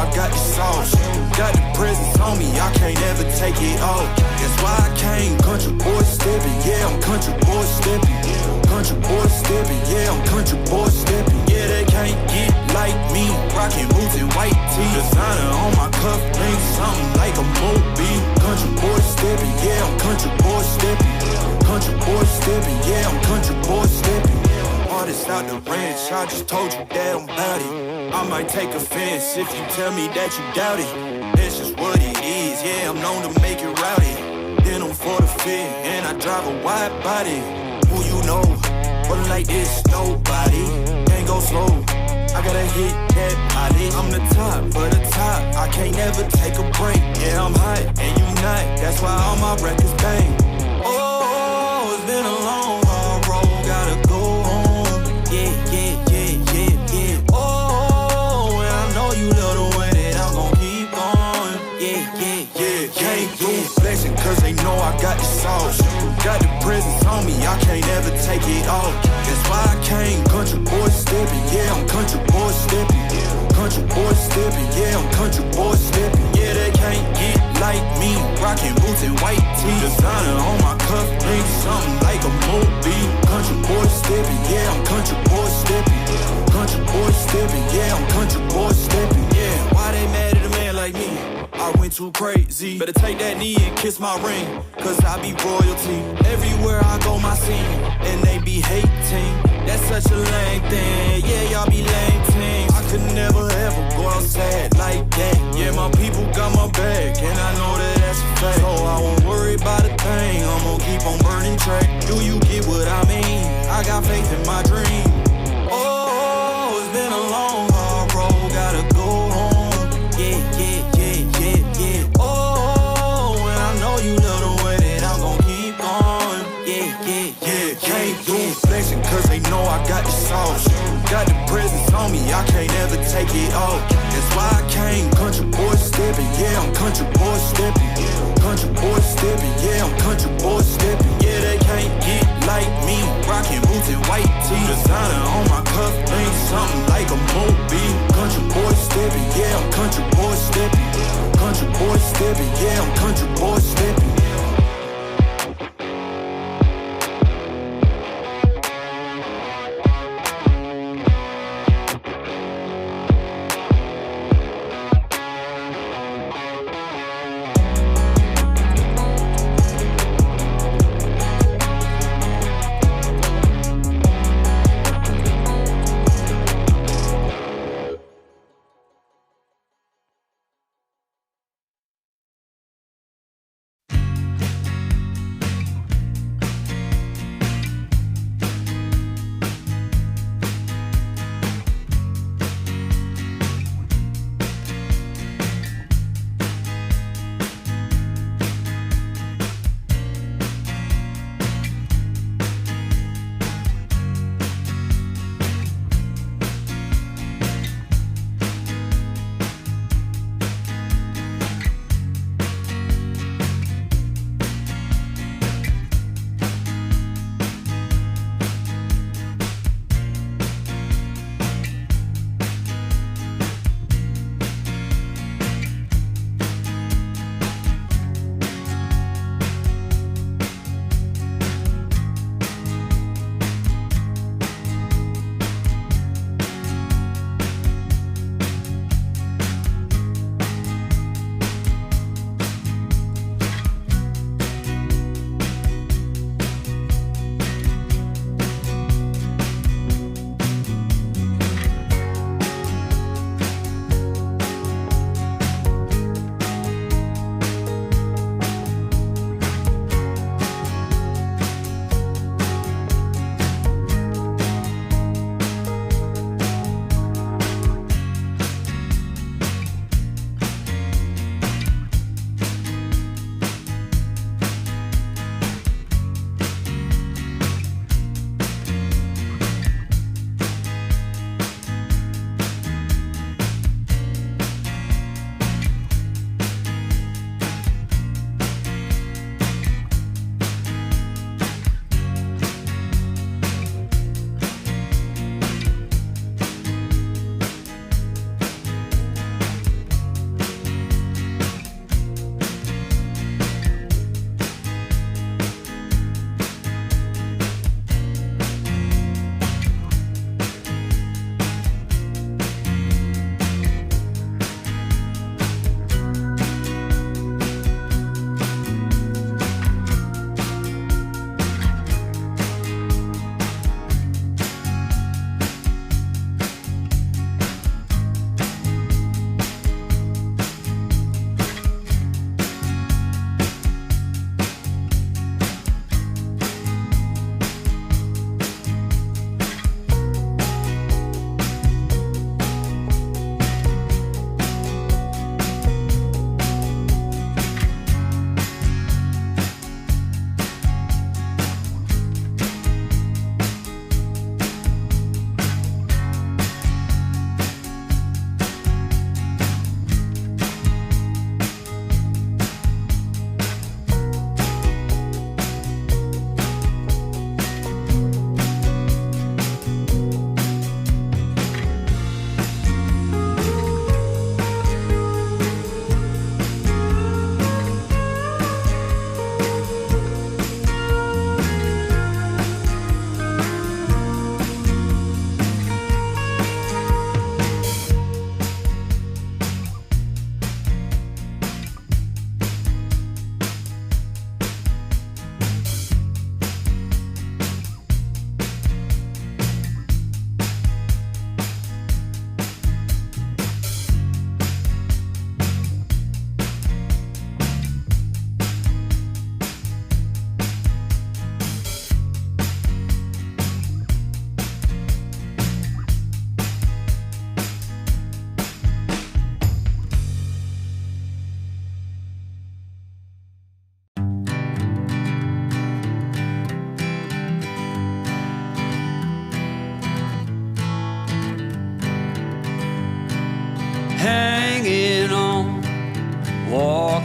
I got the sauce. Got the presence on me, I can't ever take it off. That's why I came, country boy stepping. Yeah, I'm country boy stepping. Country boy stepping, yeah, I'm country boy stepping. Yeah, they can't get like me. Rockin' boots and white tee. Designer on my cuff ring, something like a movie. Country boy stepping, yeah, I'm country boy stepping. Country boy stepping, yeah, I'm country boy stepping. Artist out the ranch, I just told you that I'm bout it. I might take offense if you tell me that you doubt it. That's just what it is, yeah, I'm known to make it rowdy. Then I'm for the fit, and I drive a wide body. Who you know, but like this, nobody. Can't go slow, I gotta hit that body. I'm the top, but the top, I can't never take a break. Yeah, I'm hot, and you not, that's why all my records bang. Oh, it's been a long, hard road, gotta go home. Yeah, yeah, yeah, yeah, yeah. Oh, and I know you love the way that I'm gon' keep going. Yeah, yeah, yeah, can't do flexing, cause they know I got the sauce. Got the presence on me, I can't ever take it off. That's why I came, country boy stepping. Yeah, I'm country boy stepping. Country boy stepping, yeah, I'm country boy stepping. Yeah, they can't get like me. Rockin' boots and white tee. Designer on my cuff ring, something like a movie. Country boy stepping, yeah, I'm country boy stepping. Country boy stepping, yeah, I'm country boy stepping. Yeah, why they mad at a man like me? I went too crazy. Better take that knee and kiss my ring, cause I be royalty. Everywhere I go, my scene, and they be hating. That's such a lame thing. Yeah, y'all be lame teams. I could never ever go outside like that. Yeah, my people got my back, and I know that that's a fact. So I won't worry about a thing. I'm gonna keep on burning track. Do you get what I mean? I got faith in my dream. Oh, it's been a long, hard road, gotta go home. Yeah, yeah, yeah, yeah, yeah. Oh, and I know you love the way that I'm gon' keep going. Yeah, yeah, yeah, can't do flexing, cause they know I got the sauce. Got the presence on me, I can't ever take it off. That's why I came, country boy stepping. Yeah, I'm country boy stepping. Country boy stepping, yeah, I'm country boy stepping. Yeah, they can't get like me. Rockin' boots and white tee. Designer on my cuff ring, something like a movie. Country boy stepping, yeah, I'm country boy stepping. Country boy stepping, yeah, I'm country boy stepping.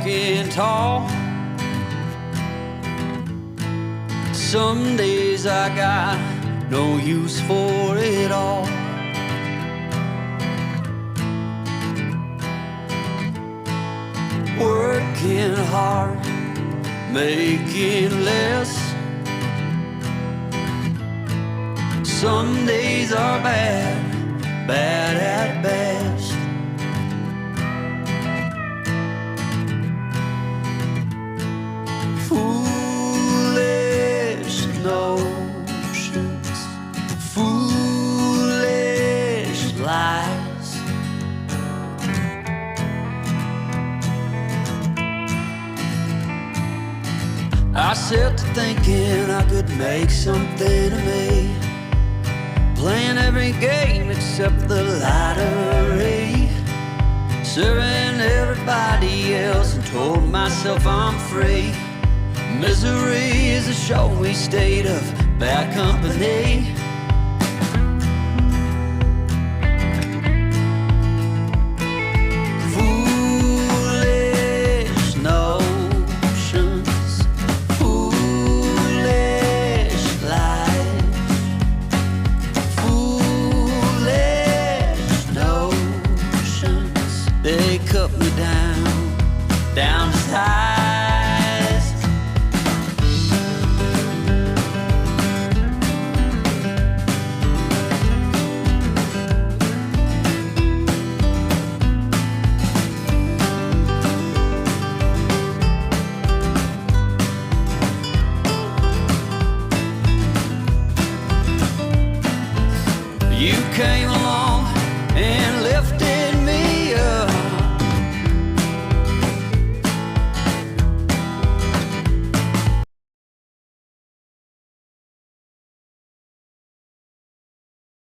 walking tall. Some days I got no use for it all. Working hard, making less. Some days are bad, bad at best. Foolish notions, foolish lies. I set to thinking I could make something of me, playing every game except the lottery, serving everybody else and told myself I'm free. Misery is a showy state of bad company. Foolish notions, foolish lies. Foolish notions, they cut me down, down to size. You came along and